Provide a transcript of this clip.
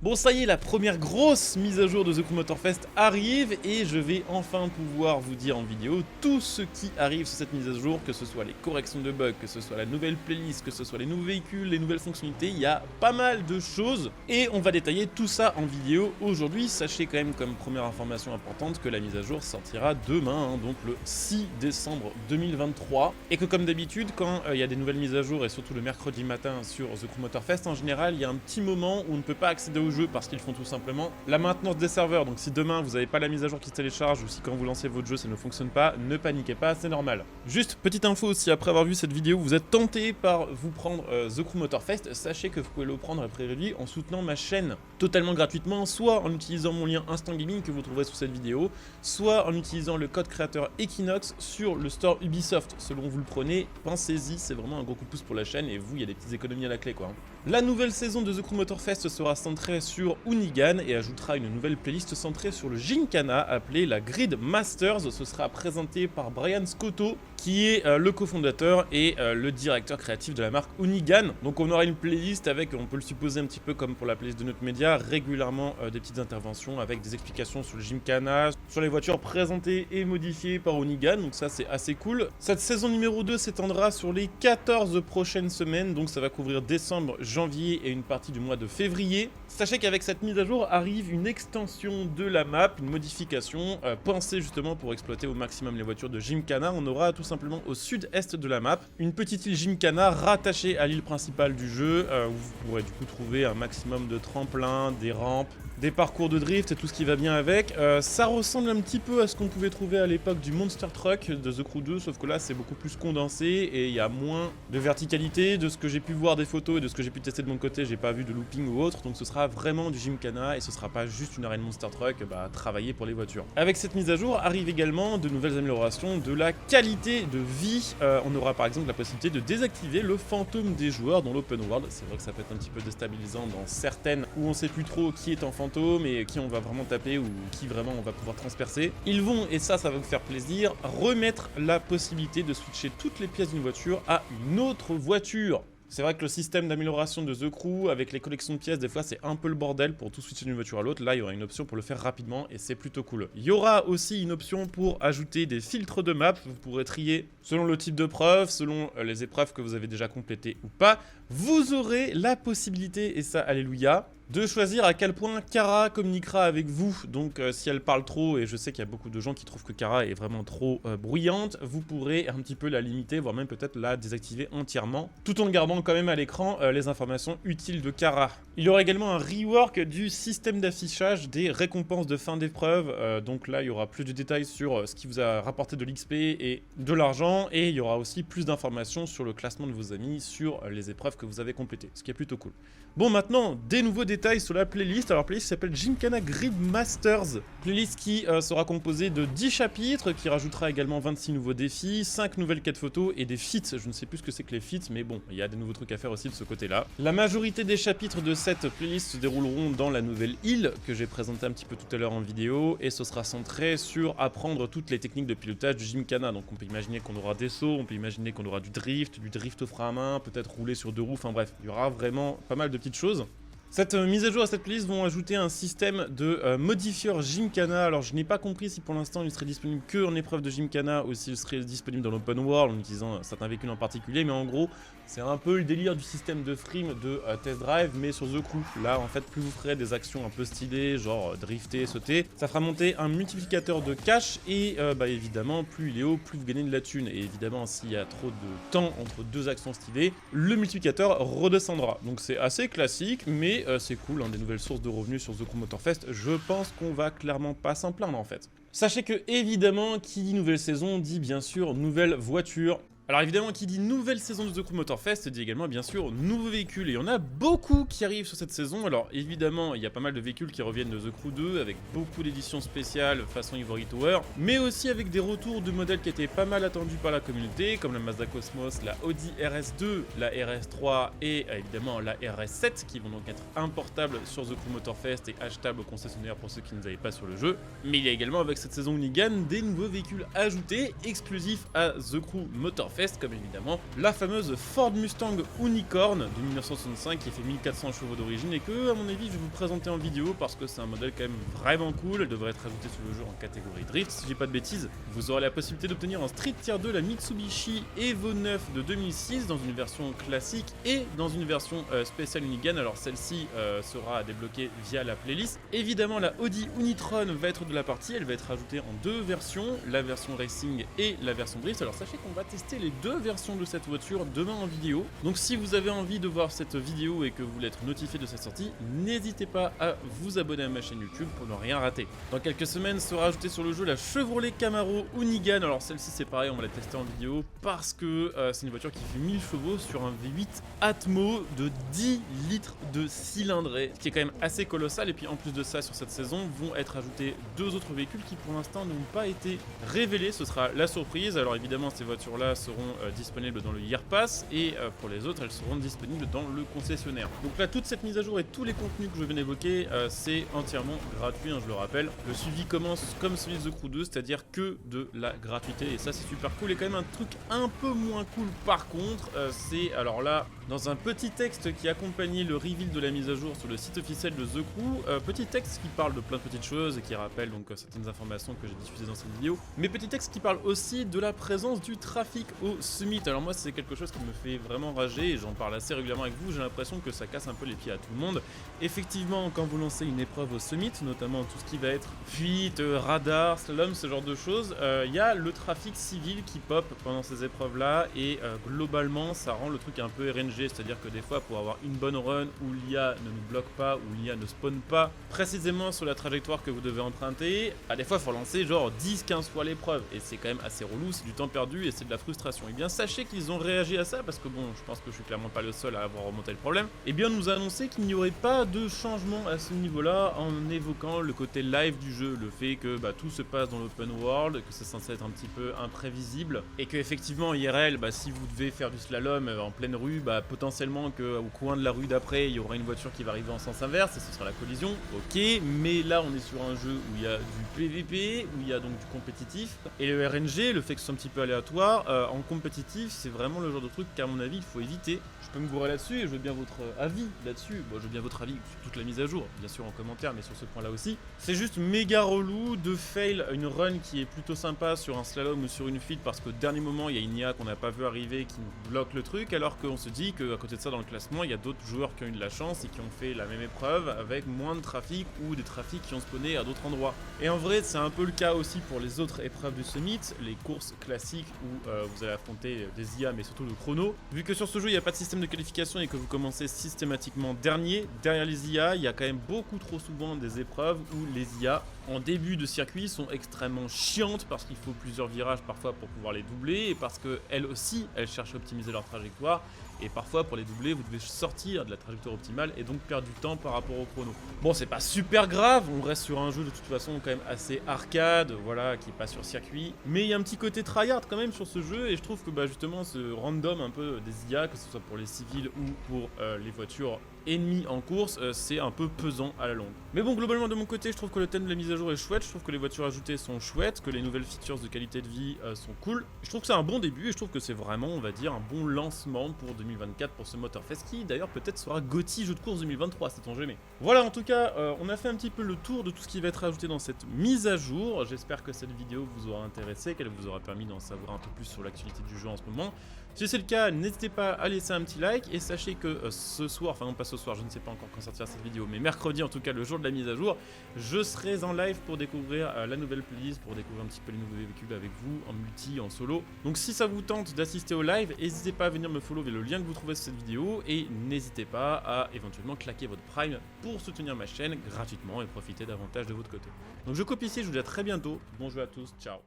Bon, ça y est, la première grosse mise à jour de The Crew Motorfest arrive et je vais enfin pouvoir vous dire en vidéo tout ce qui arrive sur cette mise à jour, que ce soit les corrections de bugs, que ce soit la nouvelle playlist, que ce soit les nouveaux véhicules, les nouvelles fonctionnalités, il y a pas mal de choses et on va détailler tout ça en vidéo aujourd'hui. Sachez quand même comme première information importante que la mise à jour sortira demain, donc le 6 décembre 2023 et que comme d'habitude quand il y a des nouvelles mises à jour et surtout le mercredi matin sur The Crew Motorfest, en général il y a un petit moment où on ne peut pas accéder au jeu parce qu'ils font tout simplement la maintenance des serveurs. Donc si demain vous n'avez pas la mise à jour qui se télécharge ou si quand vous lancez votre jeu ça ne fonctionne pas, ne paniquez pas, c'est normal. Juste petite info aussi, après avoir vu cette vidéo, vous êtes tenté par vous prendre The Crew Motorfest, sachez que vous pouvez le prendre à prix réduit en soutenant ma chaîne totalement gratuitement, soit en utilisant mon lien Instant Gaming que vous trouverez sous cette vidéo, soit en utilisant le code créateur Equinox sur le store Ubisoft. Selon vous le prenez, pensez-y, c'est vraiment un gros coup de pouce pour la chaîne et vous, il y a des petites économies à la clé quoi. La nouvelle saison de The Crew Motorfest sera centrée sur Hoonigan et ajoutera une nouvelle playlist centrée sur le Gymkhana appelée la Grid Masters. Ce sera présenté par Brian Scotto qui est le cofondateur et le directeur créatif de la marque Hoonigan. Donc on aura une playlist avec, on peut le supposer un petit peu comme pour la playlist de notre média, régulièrement des petites interventions avec des explications sur le Gymkhana, sur les voitures présentées et modifiées par Hoonigan, donc ça c'est assez cool. Cette saison numéro 2 s'étendra sur les 14 prochaines semaines, donc ça va couvrir décembre, janvier et une partie du mois de février. Sachez qu'avec cette mise à jour arrive une extension de la map, une modification pensée justement pour exploiter au maximum les voitures de Gymkhana. On aura tout simplement au sud-est de la map une petite île Gymkhana rattachée à l'île principale du jeu où vous pourrez du coup trouver un maximum de tremplins, des rampes, des parcours de drift et tout ce qui va bien avec. Ça ressemble un petit peu à ce qu'on pouvait trouver à l'époque du Monster Truck de The Crew 2, sauf que là c'est beaucoup plus condensé et il y a moins de verticalité. De ce que j'ai pu voir des photos et de ce que j'ai pu tester de mon côté, j'ai pas vu de looping ou autre, donc ce sera vraiment du Gymkhana et ce sera pas juste une arène Monster Truck travaillée pour les voitures. Avec cette mise à jour arrive également de nouvelles améliorations de la qualité de vie. On aura par exemple la possibilité de désactiver le fantôme des joueurs dans l'open world. C'est vrai que ça peut être un petit peu déstabilisant dans certaines où on sait plus trop qui est en fantôme et qui on va vraiment taper ou qui vraiment on va pouvoir transpercer. Ils vont, et ça va vous faire plaisir, remettre la possibilité de switcher toutes les pièces d'une voiture à une autre voiture. C'est vrai que le système d'amélioration de The Crew avec les collections de pièces, des fois c'est un peu le bordel pour tout switcher d'une voiture à l'autre. Là, il y aura une option pour le faire rapidement et c'est plutôt cool. Il y aura aussi une option pour ajouter des filtres de map. Vous pourrez trier selon le type de preuve, selon les épreuves que vous avez déjà complétées ou pas. Vous aurez la possibilité, et ça, alléluia, de choisir à quel point Kara communiquera avec vous. Donc si elle parle trop, et je sais qu'il y a beaucoup de gens qui trouvent que Kara est vraiment trop bruyante, vous pourrez un petit peu la limiter, voire même peut-être la désactiver entièrement, tout en gardant quand même à l'écran les informations utiles de Kara. Il y aura également un rework du système d'affichage des récompenses de fin d'épreuve. Donc là, il y aura plus de détails sur ce qui vous a rapporté de l'XP et de l'argent, et il y aura aussi plus d'informations sur le classement de vos amis, sur les épreuves que vous avez complétées, ce qui est plutôt cool. Bon, maintenant, des nouveaux détails sur la playlist. Alors, la playlist s'appelle Gymkhana Grid Masters. Playlist qui sera composée de 10 chapitres, qui rajoutera également 26 nouveaux défis, 5 nouvelles quêtes photos et des feats. Je ne sais plus ce que c'est que les feats, mais bon, il y a des nouveaux trucs à faire aussi de ce côté-là. La majorité des chapitres de cette playlist se dérouleront dans la nouvelle île, que j'ai présentée un petit peu tout à l'heure en vidéo, et ce sera centré sur apprendre toutes les techniques de pilotage du Gymkhana. Donc, on peut imaginer qu'on aura des sauts, on peut imaginer qu'on aura du drift au frein à main, peut-être rouler sur deux roues, enfin bref, il y aura vraiment pas mal de petites choses. Cette mise à jour à cette playlist vont ajouter un système de modifieur Gymkhana. Alors je n'ai pas compris si pour l'instant il serait disponible que en épreuve de Gymkhana ou s'il serait disponible dans l'open world en utilisant certains véhicules en particulier, mais en gros c'est un peu le délire du système de frame de test drive mais sur The Crew. Là en fait plus vous ferez des actions un peu stylées genre drifter, sauter, ça fera monter un multiplicateur de cash et évidemment plus il est haut plus vous gagnez de la thune, et évidemment s'il y a trop de temps entre deux actions stylées le multiplicateur redescendra. Donc c'est assez classique mais c'est cool, des nouvelles sources de revenus sur The Crew Motorfest, je pense qu'on va clairement pas s'en plaindre en fait. Sachez que évidemment qui dit nouvelle saison dit bien sûr nouvelle voiture. Alors évidemment, qui dit nouvelle saison de The Crew Motorfest dit également bien sûr nouveaux véhicules. Et il y en a beaucoup qui arrivent sur cette saison. Alors évidemment, il y a pas mal de véhicules qui reviennent de The Crew 2 avec beaucoup d'éditions spéciales façon Ivory Tower, mais aussi avec des retours de modèles qui étaient pas mal attendus par la communauté, comme la Mazda Cosmos, la Audi RS2, la RS3 et évidemment la RS7 qui vont donc être importables sur The Crew Motorfest et achetables au concessionnaire pour ceux qui ne les avaient pas sur le jeu. Mais il y a également avec cette saison Hoonigan des nouveaux véhicules ajoutés exclusifs à The Crew Motorfest. Fest, comme évidemment la fameuse Ford Mustang Unicorn de 1965 qui fait 1400 chevaux d'origine et que, à mon avis, je vais vous présenter en vidéo parce que c'est un modèle quand même vraiment cool. Elle devrait être ajoutée sur le jeu en catégorie Drift, si j'ai pas de bêtises. Vous aurez la possibilité d'obtenir en Street Tier 2 la Mitsubishi Evo 9 de 2006 dans une version classique et dans une version spéciale Unigan. Alors celle-ci sera débloquée via la playlist. Évidemment, la Audi Unitron va être de la partie. Elle va être ajoutée en deux versions, la version Racing et la version Drift. Alors sachez qu'on va tester les deux versions de cette voiture demain en vidéo. Donc si vous avez envie de voir cette vidéo et que vous voulez être notifié de sa sortie, n'hésitez pas à vous abonner à ma chaîne YouTube pour ne rien rater. Dans quelques semaines sera ajoutée sur le jeu la Chevrolet Camaro Unigan. Alors celle-ci c'est pareil, on va la tester en vidéo parce que c'est une voiture qui fait 1000 chevaux sur un V8 Atmo de 10 litres de cylindrée, ce qui est quand même assez colossal. Et puis en plus de ça, sur cette saison vont être ajoutés deux autres véhicules qui pour l'instant n'ont pas été révélés. Ce sera la surprise. Alors évidemment ces voitures là seront disponibles dans le Year Pass et pour les autres elles seront disponibles dans le concessionnaire. Donc là toute cette mise à jour et tous les contenus que je viens d'évoquer c'est entièrement gratuit, je le rappelle. Le suivi commence comme celui de The Crew 2, c'est-à-dire que de la gratuité et ça c'est super cool. Et quand même un truc un peu moins cool par contre, c'est alors là dans un petit texte qui accompagnait le reveal de la mise à jour sur le site officiel de The Crew, petit texte qui parle de plein de petites choses et qui rappelle donc certaines informations que j'ai diffusées dans cette vidéo, mais petit texte qui parle aussi de la présence du trafic au Summit. Alors moi c'est quelque chose qui me fait vraiment rager et j'en parle assez régulièrement avec vous, j'ai l'impression que ça casse un peu les pieds à tout le monde. Effectivement quand vous lancez une épreuve au Summit, notamment tout ce qui va être fuite, radar, slalom, ce genre de choses, il y a le trafic civil qui pop pendant ces épreuves là et globalement ça rend le truc un peu RNG, c'est-à-dire que des fois pour avoir une bonne run où l'IA ne nous bloque pas, où l'IA ne spawn pas précisément sur la trajectoire que vous devez emprunter, des fois il faut lancer genre 10-15 fois l'épreuve et c'est quand même assez relou, c'est du temps perdu et c'est de la frustration. Et bien sachez qu'ils ont réagi à ça parce que bon, je pense que je suis clairement pas le seul à avoir remonté le problème. Et bien nous a annoncé qu'il n'y aurait pas de changement à ce niveau-là en évoquant le côté live du jeu, le fait que tout se passe dans l'open world, que c'est censé être un petit peu imprévisible et que effectivement IRL, si vous devez faire du slalom en pleine rue, potentiellement qu'au coin de la rue d'après il y aura une voiture qui va arriver en sens inverse et ce sera la collision, ok, mais là on est sur un jeu où il y a du PVP, où il y a donc du compétitif et le RNG, le fait que ce soit un petit peu aléatoire, en compétitif c'est vraiment le genre de truc qu'à mon avis il faut éviter. Je peux me gourer là-dessus et je veux bien votre avis là-dessus, je veux bien votre avis sur toute la mise à jour, bien sûr en commentaire mais sur ce point là aussi. C'est juste méga relou de fail une run qui est plutôt sympa sur un slalom ou sur une feed parce qu'au dernier moment il y a une IA qu'on n'a pas vu arriver qui nous bloque le truc alors qu'on se dit qu'à côté de ça dans le classement il y a d'autres joueurs qui ont eu de la chance et qui ont fait la même épreuve avec moins de trafic ou des trafics qui ont spawné à d'autres endroits. Et en vrai c'est un peu le cas aussi pour les autres épreuves du Summit, les courses classiques où vous allez affronter des IA mais surtout le chrono. Vu que sur ce jeu il n'y a pas de système de qualification et que vous commencez systématiquement dernier derrière les IA, il y a quand même beaucoup trop souvent des épreuves où les IA en début de circuit sont extrêmement chiantes parce qu'il faut plusieurs virages parfois pour pouvoir les doubler et parce qu'elles aussi elles cherchent à optimiser leur trajectoire et parfois pour les doubler vous devez sortir de la trajectoire optimale et donc perdre du temps par rapport au chrono. Bon c'est pas super grave, on reste sur un jeu de toute façon quand même assez arcade, voilà, qui est pas sur circuit, mais il y a un petit côté tryhard quand même sur ce jeu et je trouve que justement ce random un peu des IA, que ce soit pour les civils ou pour les voitures ennemis en course, c'est un peu pesant à la longue. Mais bon globalement de mon côté je trouve que le thème de la mise à jour est chouette, je trouve que les voitures ajoutées sont chouettes, que les nouvelles features de qualité de vie sont cool. Je trouve que c'est un bon début et je trouve que c'est vraiment on va dire un bon lancement pour 2024 pour ce Motorfest qui d'ailleurs peut-être sera GOTY jeu de course 2023, sait-on jamais. Voilà en tout cas on a fait un petit peu le tour de tout ce qui va être ajouté dans cette mise à jour. J'espère que cette vidéo vous aura intéressé, qu'elle vous aura permis d'en savoir un peu plus sur l'actualité du jeu en ce moment. Si c'est le cas, n'hésitez pas à laisser un petit like et sachez que ce soir, enfin non pas ce soir, je ne sais pas encore quand sortira cette vidéo, mais mercredi en tout cas, le jour de la mise à jour, je serai en live pour découvrir la nouvelle playlist, pour découvrir un petit peu les nouveaux véhicules avec vous, en multi, en solo. Donc si ça vous tente d'assister au live, n'hésitez pas à venir me follow via le lien que vous trouvez sur cette vidéo et n'hésitez pas à éventuellement claquer votre Prime pour soutenir ma chaîne gratuitement et profiter davantage de votre côté. Donc je coupe ici, je vous dis à très bientôt, bon jeu à tous, ciao.